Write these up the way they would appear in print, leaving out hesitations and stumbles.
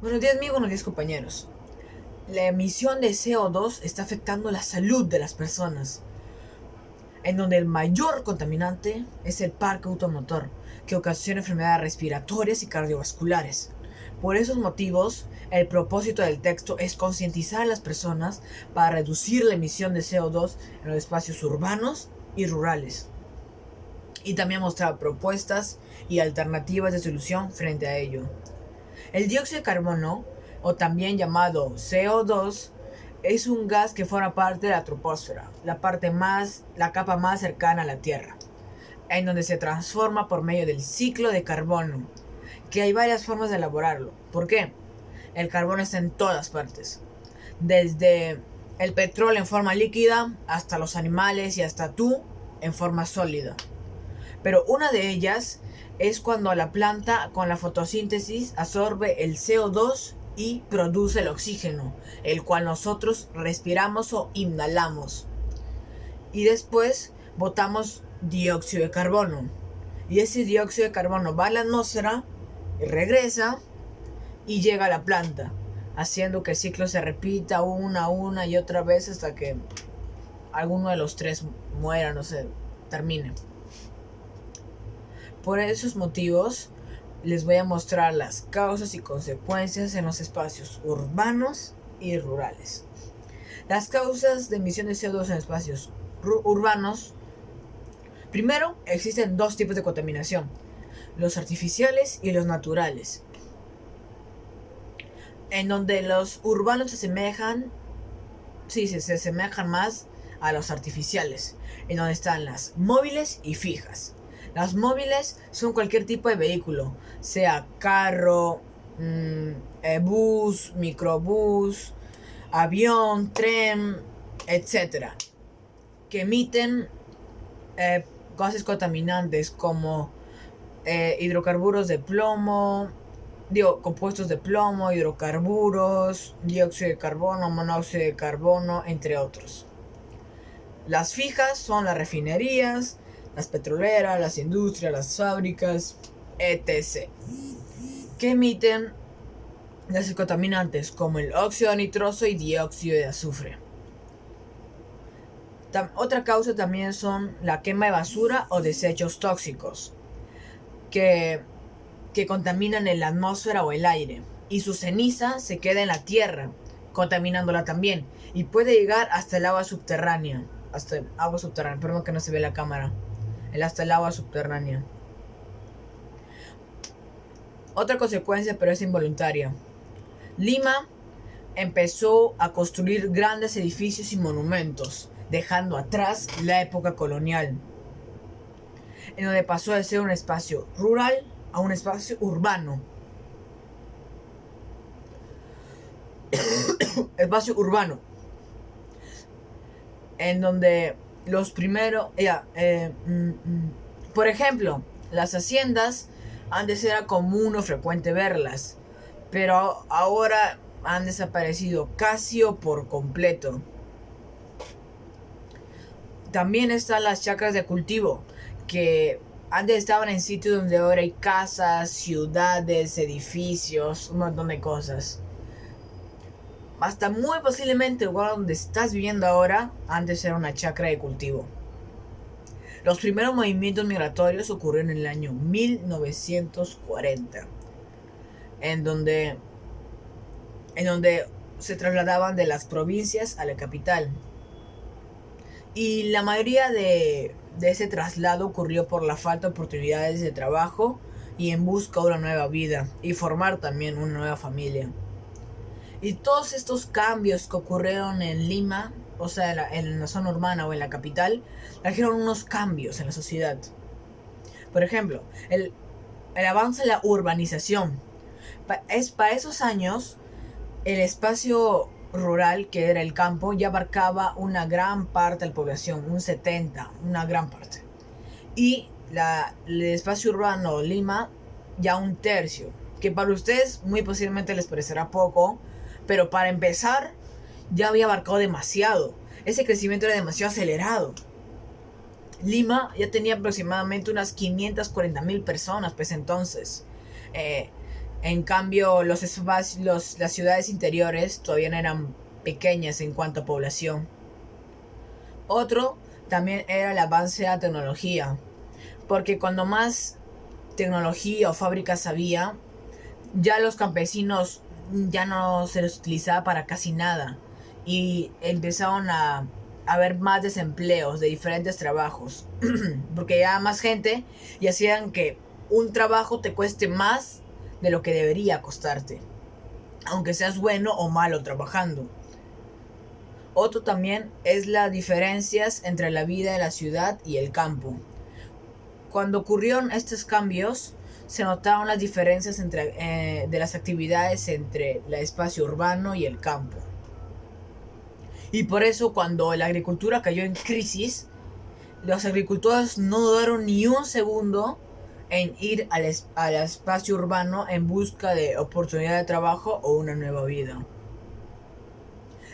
Buenos días amigos, buenos días compañeros. La emisión de CO2 está afectando la salud de las personas, en donde el mayor contaminante es el parque automotor, que ocasiona enfermedades respiratorias y cardiovasculares. Por esos motivos, el propósito del texto es concientizar a las personas para reducir la emisión de CO2 en los espacios urbanos y rurales, y también mostrar propuestas y alternativas de solución frente a ello. El dióxido de carbono, o también llamado CO2, es un gas que forma parte de la troposfera, la capa más cercana a la Tierra, en donde se transforma por medio del ciclo de carbono, que hay varias formas de elaborarlo. ¿Por qué? El carbono está en todas partes, desde el petróleo en forma líquida hasta los animales y hasta tú en forma sólida. Pero una de ellas es cuando la planta con la fotosíntesis absorbe el CO2 y produce el oxígeno, el cual nosotros respiramos o inhalamos. Y después botamos dióxido de carbono. Y ese dióxido de carbono va a la atmósfera y regresa y llega a la planta, haciendo que el ciclo se repita una y otra vez hasta que alguno de los tres muera, no sé, termine. Por esos motivos, les voy a mostrar las causas y consecuencias en los espacios urbanos y rurales. Las causas de emisión de CO2 en espacios urbanos. Primero, existen dos tipos de contaminación: los artificiales y los naturales, en donde los urbanos se asemejan más a los artificiales, en donde están las móviles y fijas. Las móviles son cualquier tipo de vehículo, sea carro, bus, microbús, avión, tren, etcétera, que emiten gases contaminantes como hidrocarburos de plomo, compuestos de plomo, hidrocarburos, dióxido de carbono, monóxido de carbono, entre otros. Las fijas son las refinerías, las petroleras, las industrias, las fábricas, etc., que emiten gases contaminantes como el óxido nitroso y dióxido de azufre. Otra causa también son la quema de basura o desechos tóxicos que contaminan en la atmósfera o el aire, y su ceniza se queda en la tierra, contaminándola también, y puede llegar hasta el agua subterránea. Perdón que no se ve la cámara. Hasta el agua subterránea. Otra consecuencia, pero es involuntaria. Lima empezó a construir grandes edificios y monumentos, dejando atrás la época colonial, en donde pasó de ser un espacio rural a un espacio urbano. Espacio urbano, en donde los primeros, por ejemplo, las haciendas antes era común o frecuente verlas, pero ahora han desaparecido casi o por completo. También están las chacras de cultivo, que antes estaban en sitios donde ahora hay casas, ciudades, edificios, un montón de cosas. Hasta muy posiblemente el lugar donde estás viviendo ahora antes era una chacra de cultivo. Los primeros movimientos migratorios ocurrieron en el año 1940, en donde se trasladaban de las provincias a la capital. Y la mayoría de ese traslado ocurrió por la falta de oportunidades de trabajo y en busca de una nueva vida y formar también una nueva familia. Y todos estos cambios que ocurrieron en Lima, o sea, en la zona urbana o en la capital, trajeron unos cambios en la sociedad. Por ejemplo, el avance de la urbanización. Para esos años, el espacio rural, que era el campo, ya abarcaba una gran parte de la población, un 70, una gran parte. Y el espacio urbano, Lima, ya un tercio, que para ustedes muy posiblemente les parecerá poco, pero para empezar ya había abarcado demasiado. Ese crecimiento era demasiado acelerado. Lima ya tenía aproximadamente unas 540,000 personas, pues entonces. En cambio, las ciudades interiores todavía eran pequeñas en cuanto a población. Otro también era el avance de la tecnología, porque cuando más tecnología o fábricas había, ya los campesinos ya no se les utilizaba para casi nada y empezaron a haber más desempleos de diferentes trabajos porque ya más gente y hacían que un trabajo te cueste más de lo que debería costarte, aunque seas bueno o malo trabajando. Otro también es las diferencias entre la vida de la ciudad y el campo. Cuando ocurrieron estos cambios, se notaron las diferencias de las actividades entre el espacio urbano y el campo. Y por eso cuando la agricultura cayó en crisis, los agricultores no dudaron ni un segundo en ir al espacio urbano en busca de oportunidad de trabajo o una nueva vida.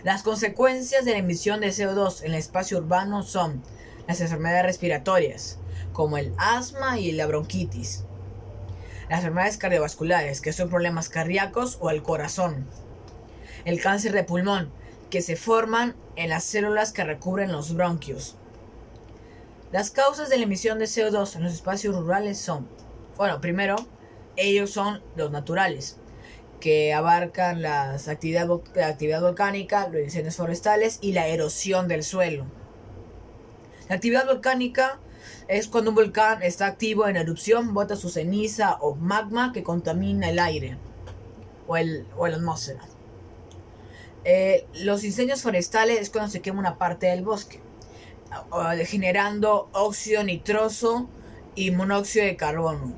Las consecuencias de la emisión de CO2 en el espacio urbano son las enfermedades respiratorias, como el asma y la bronquitis. Las enfermedades cardiovasculares, que son problemas cardíacos o al corazón. El cáncer de pulmón, que se forman en las células que recubren los bronquios. Las causas de la emisión de CO2 en los espacios rurales son, primero, ellos son los naturales, que abarcan la actividad volcánica, los incendios forestales y la erosión del suelo. La actividad volcánica es cuando un volcán está activo en erupción, bota su ceniza o magma que contamina el aire o la atmósfera. Los incendios forestales es cuando se quema una parte del bosque, generando óxido nitroso y monóxido de carbono.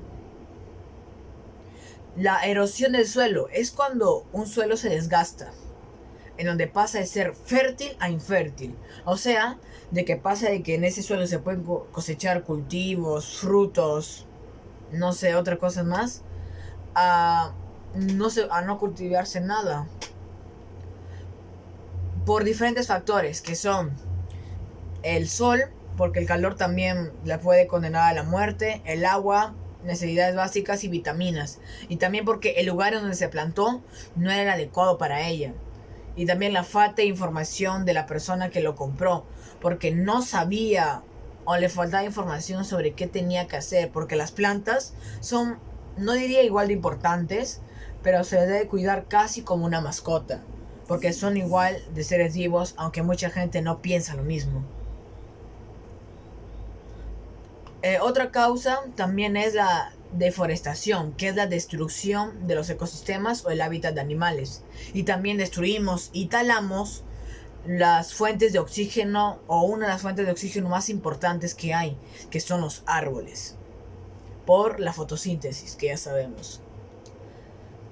La erosión del suelo es cuando un suelo se desgasta, en donde pasa de ser fértil a infértil. O sea, de que pasa de que en ese suelo se pueden cosechar cultivos, frutos, no sé, otras cosas más, a no cultivarse nada. Por diferentes factores, que son el sol, porque el calor también la puede condenar a la muerte, el agua, necesidades básicas y vitaminas, y también porque el lugar en donde se plantó no era el adecuado para ella, y también la falta de información de la persona que lo compró, porque no sabía o le faltaba información sobre qué tenía que hacer, porque las plantas son, no diría igual de importantes, pero se les debe cuidar casi como una mascota, porque son igual de seres vivos, aunque mucha gente no piensa lo mismo. Otra causa también es la deforestación, que es la destrucción de los ecosistemas o el hábitat de animales. Y también destruimos y talamos las fuentes de oxígeno o una de las fuentes de oxígeno más importantes que hay, que son los árboles, por la fotosíntesis, que ya sabemos.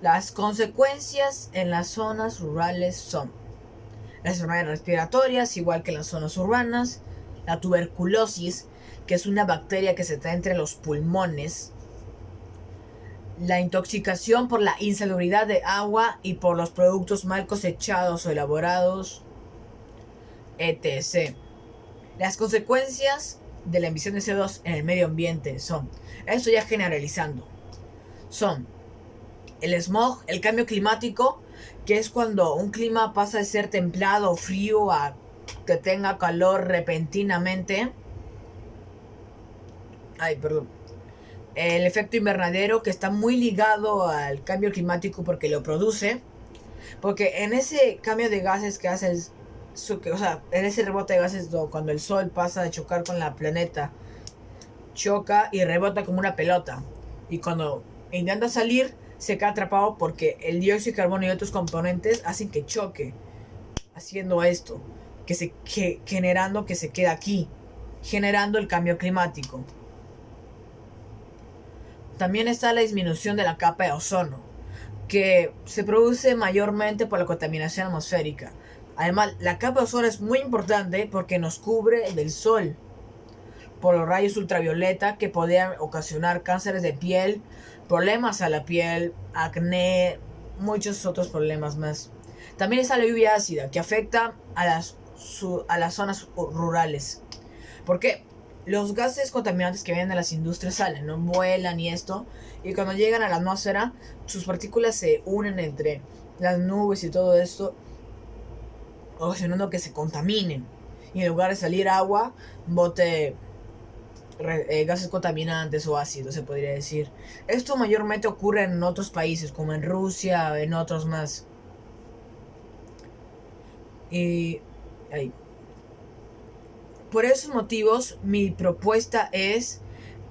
Las consecuencias en las zonas rurales son las enfermedades respiratorias, igual que en las zonas urbanas, la tuberculosis, que es una bacteria que se trae entre los pulmones, la intoxicación por la insalubridad de agua y por los productos mal cosechados o elaborados, etc. Las consecuencias de la emisión de CO2 en el medio ambiente son, esto ya generalizando, son el smog, el cambio climático, que es cuando un clima pasa de ser templado o frío a que tenga calor repentinamente. El efecto invernadero, que está muy ligado al cambio climático porque lo produce. Porque en ese cambio de gases que hace en ese rebote de gases, cuando el sol pasa de chocar con la planeta, choca y rebota como una pelota. Y cuando intenta salir, se queda atrapado porque el dióxido de carbono y otros componentes hacen que choque. Haciendo esto, generando que se quede aquí, generando el cambio climático. También está la disminución de la capa de ozono, que se produce mayormente por la contaminación atmosférica. Además, la capa de ozono es muy importante porque nos cubre del sol por los rayos ultravioleta que podrían ocasionar cánceres de piel, problemas a la piel, acné, muchos otros problemas más. También está la lluvia ácida, que afecta a las zonas rurales. ¿Por qué? los gases contaminantes que vienen de las industrias salen, no vuelan y esto, y cuando llegan a la atmósfera, sus partículas se unen entre las nubes y todo esto, ocasionando que se contaminen. Y en lugar de salir agua, bote gases contaminantes o ácidos, se podría decir. Esto mayormente ocurre en otros países, como en Rusia o en otros más. Y ahí. Por esos motivos, mi propuesta es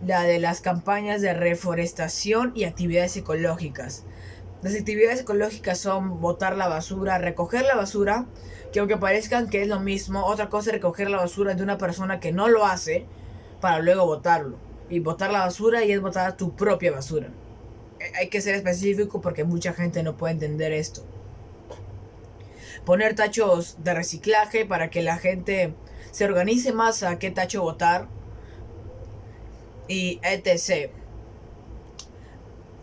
la de las campañas de reforestación y actividades ecológicas. Las actividades ecológicas son botar la basura, recoger la basura, que aunque parezcan que es lo mismo, otra cosa es recoger la basura de una persona que no lo hace para luego botarlo. Y botar la basura y es botar tu propia basura. Hay que ser específico porque mucha gente no puede entender esto. Poner tachos de reciclaje para que la gente se organice más a qué tacho botar y etc.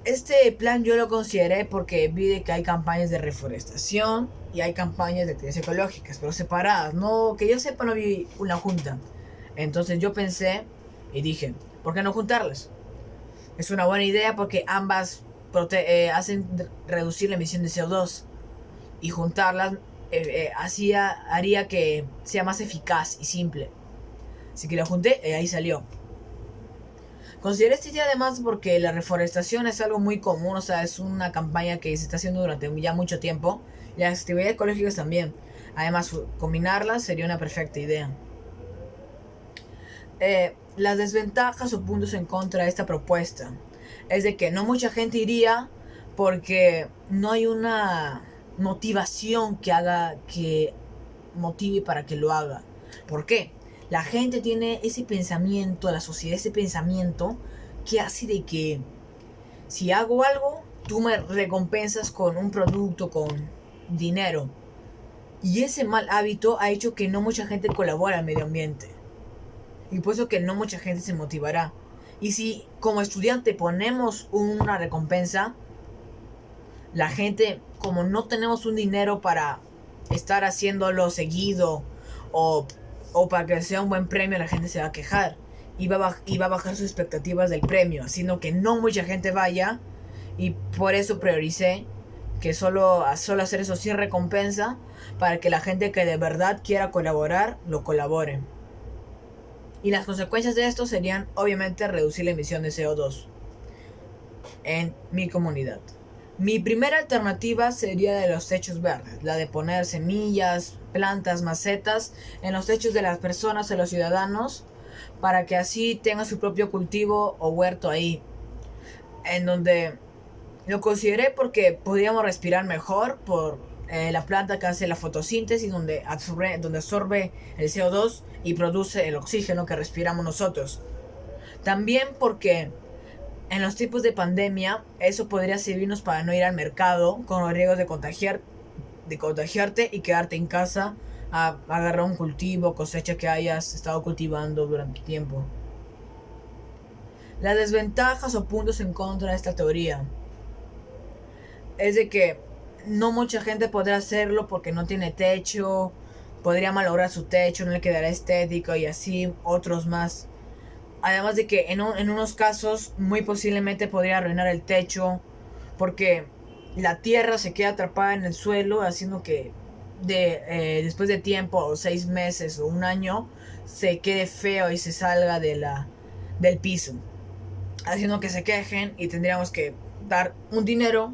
Este plan yo lo consideré porque vi de que hay campañas de reforestación y hay campañas de actividades ecológicas, pero separadas. No, que yo sepa, no vi una junta. Entonces yo pensé y dije, ¿por qué no juntarlas? Es una buena idea porque ambas hacen reducir la emisión de CO2 y juntarlas haría que sea más eficaz y simple. Así que la junté y ahí salió. Consideré esta idea además porque la reforestación es algo muy común, o sea, es una campaña que se está haciendo durante ya mucho tiempo. Y las actividades ecológicas también. Además, combinarlas sería una perfecta idea. Las desventajas o puntos en contra de esta propuesta es de que no mucha gente iría porque no hay una motivación que motive para que lo haga. ¿Por qué? La gente tiene ese pensamiento, la sociedad ese pensamiento que hace de que si hago algo, tú me recompensas con un producto, con dinero. Y ese mal hábito ha hecho que no mucha gente colabore al medio ambiente. Y por eso que no mucha gente se motivará. Y si como estudiante ponemos una recompensa, la gente, como no tenemos un dinero para estar haciéndolo seguido o para que sea un buen premio, la gente se va a quejar y va a bajar sus expectativas del premio, haciendo que no mucha gente vaya. Y por eso prioricé que solo hacer eso sin recompensa, para que la gente que de verdad quiera colaborar, lo colabore. Y las consecuencias de esto serían obviamente reducir la emisión de CO2 en mi comunidad. Mi primera alternativa sería de los techos verdes, la de poner semillas, plantas, macetas en los techos de las personas, de los ciudadanos, para que así tengan su propio cultivo o huerto ahí, en donde lo consideré porque podríamos respirar mejor por la planta que hace la fotosíntesis, donde absorbe el CO2 y produce el oxígeno que respiramos nosotros. También porque en los tiempos de pandemia, eso podría servirnos para no ir al mercado con los riesgos de contagiarte y quedarte en casa a agarrar un cultivo, cosecha que hayas estado cultivando durante tiempo. Las desventajas o puntos en contra de esta teoría es de que no mucha gente podrá hacerlo porque no tiene techo, podría malograr su techo, no le quedará estético y así otros más. Además de que en unos casos muy posiblemente podría arruinar el techo porque la tierra se queda atrapada en el suelo, haciendo que después de tiempo, 6 meses o un año, se quede feo y se salga del piso, haciendo que se quejen y tendríamos que dar un dinero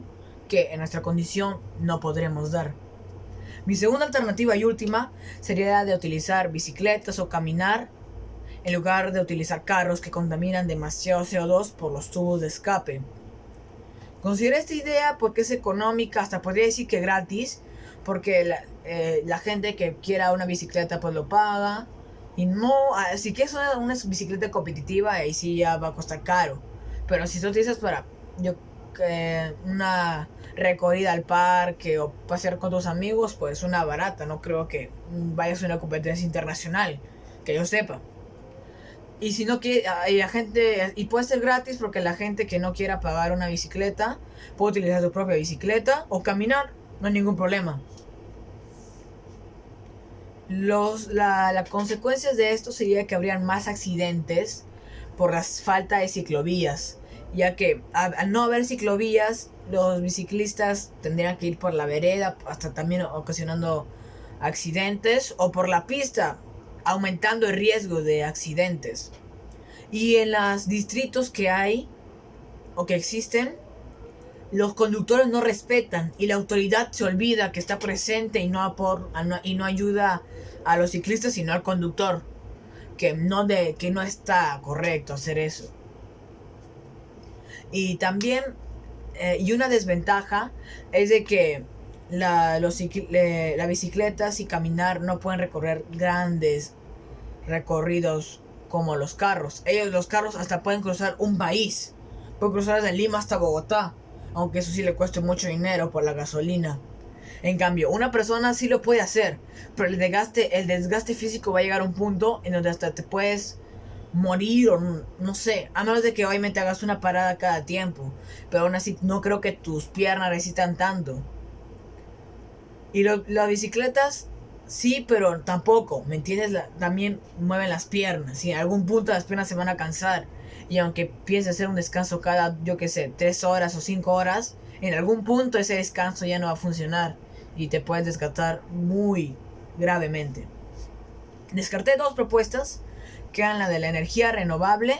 que en nuestra condición no podremos dar. Mi segunda alternativa y última sería la de utilizar bicicletas o caminar en lugar de utilizar carros que contaminan demasiado CO2 por los tubos de escape. Consideré esta idea porque es económica, hasta podría decir que gratis, porque la gente que quiera una bicicleta pues lo paga. Y no, si quieres una bicicleta competitiva, ahí sí ya va a costar caro. Pero si tú utilizas para una recorrida al parque o pasear con tus amigos, pues una barata. No creo que vayas a una competencia internacional, que yo sepa. Y si no quiere, la gente, y puede ser gratis porque la gente que no quiera pagar una bicicleta puede utilizar su propia bicicleta o caminar, no hay ningún problema. La consecuencia de esto sería que habrían más accidentes por la falta de ciclovías, ya que al no haber ciclovías, los biciclistas tendrían que ir por la vereda, hasta también ocasionando accidentes, o por la pista, aumentando el riesgo de accidentes. Y en los distritos que hay o que existen, los conductores no respetan y la autoridad se olvida que está presente y no ayuda a los ciclistas sino al conductor, que no está correcto hacer eso. Y también y una desventaja es de que las bicicletas y caminar no pueden recorrer grandes recorridos como los carros. Los carros hasta pueden cruzar un país. Pueden cruzar desde Lima hasta Bogotá, aunque eso sí le cueste mucho dinero por la gasolina. En cambio, una persona sí lo puede hacer, pero el desgaste físico va a llegar a un punto en donde hasta te puedes morir o no sé, a menos de que obviamente hagas una parada cada tiempo, pero aún así no creo que tus piernas resistan tanto. Y las bicicletas sí, pero tampoco, ¿me entiendes? También mueven las piernas y en algún punto las piernas se van a cansar. Y aunque pienses hacer un descanso cada, yo que sé, 3 horas o 5 horas, en algún punto ese descanso ya no va a funcionar y te puedes desgastar muy gravemente. Descarté 2 propuestas, que eran la de la energía renovable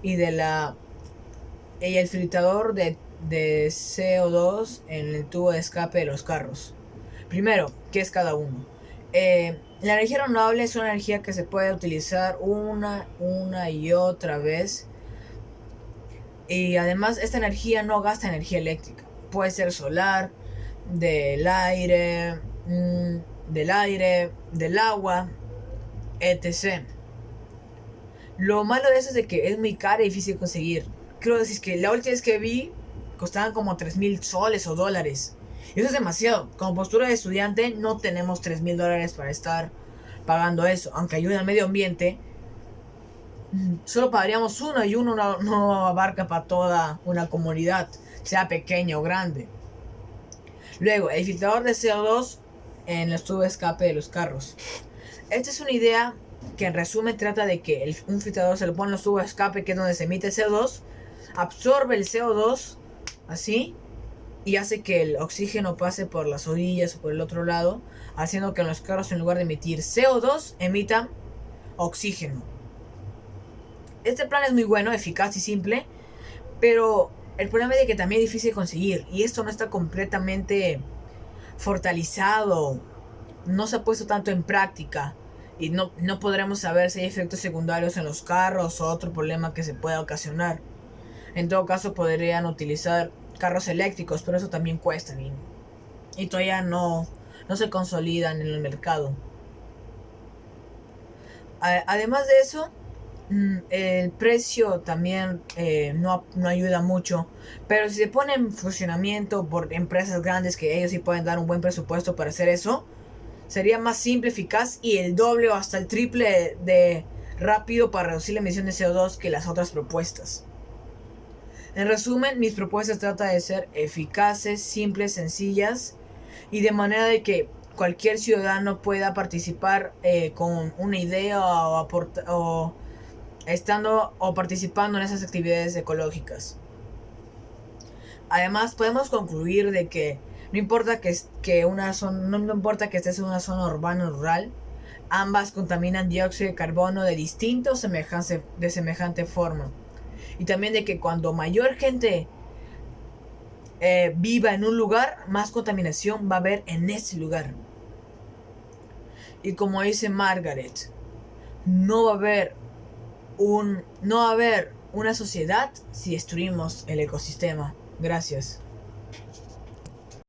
y y el filtrador de CO2 en el tubo de escape de los carros. Primero, ¿qué es cada uno? La energía renovable es una energía que se puede utilizar una y otra vez. Y además esta energía no gasta energía eléctrica. Puede ser solar, del aire, del agua, etc. Lo malo de eso es de que es muy cara y difícil de conseguir. Quiero decir que la última vez que vi costaban como 3,000 soles o dólares. Y eso es demasiado. Como postura de estudiante no tenemos 3,000 dólares para estar pagando eso. Aunque ayude al medio ambiente, solo pagaríamos uno y uno no abarca para toda una comunidad, sea pequeña o grande. Luego, el filtrador de CO2 en el tubo de escape de los carros. Esta es una idea que en resumen trata de que un filtrador se lo pone en los tubos de escape, que es donde se emite el CO2, absorbe el CO2 así y hace que el oxígeno pase por las orillas o por el otro lado, haciendo que los carros en lugar de emitir CO2 emitan oxígeno. Este plan es muy bueno, eficaz y simple, pero el problema es de que también es difícil de conseguir y esto no está completamente fortalecado, no se ha puesto tanto en práctica y no podremos saber si hay efectos secundarios en los carros o otro problema que se pueda ocasionar. En todo caso podrían utilizar carros eléctricos, pero eso también cuesta y todavía no se consolidan en el mercado. Además de eso, el precio también no ayuda mucho, pero si se pone en funcionamiento por empresas grandes que ellos sí pueden dar un buen presupuesto para hacer eso, sería más simple, eficaz y el doble o hasta el triple de rápido para reducir la emisión de CO2 que las otras propuestas. En resumen, mis propuestas tratan de ser eficaces, simples, sencillas y de manera de que cualquier ciudadano pueda participar con una idea o estando o participando en esas actividades ecológicas. Además, podemos concluir de que no importa no importa que estés en una zona urbana o rural, ambas contaminan dióxido de carbono de de semejante forma. Y también de que cuando mayor gente viva en un lugar, más contaminación va a haber en ese lugar. Y como dice Margaret, no va a haber una sociedad si destruimos el ecosistema. Gracias.